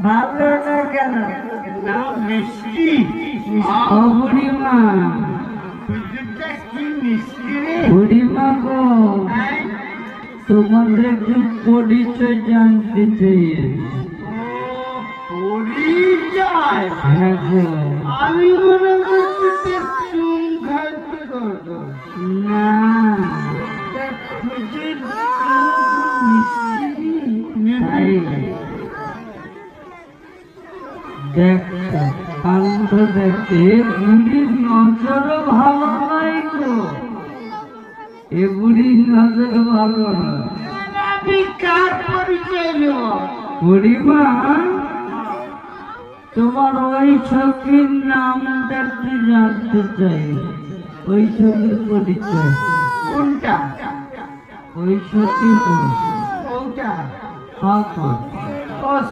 ভালো না কেন মিষ্টি বুড়িমা বুড়িমা গো তোমাদের একটু পরিচয় জানতে চাই। পরিচয়? আমি মনে করছি চুন খাইতে না দেখ কাণ্ড দেখতে বুড়ির নজরও ভালো নাই তো, এ বুড়ির নজর ভালো না। আমি কার পরিচয় নেব? বুড়িমা তোমার ওই ছবির নামটা একটু জানতে চাই। ওই ছবির পরিচয় কোনটা? ওই ছবি ওটা হ্যাঁ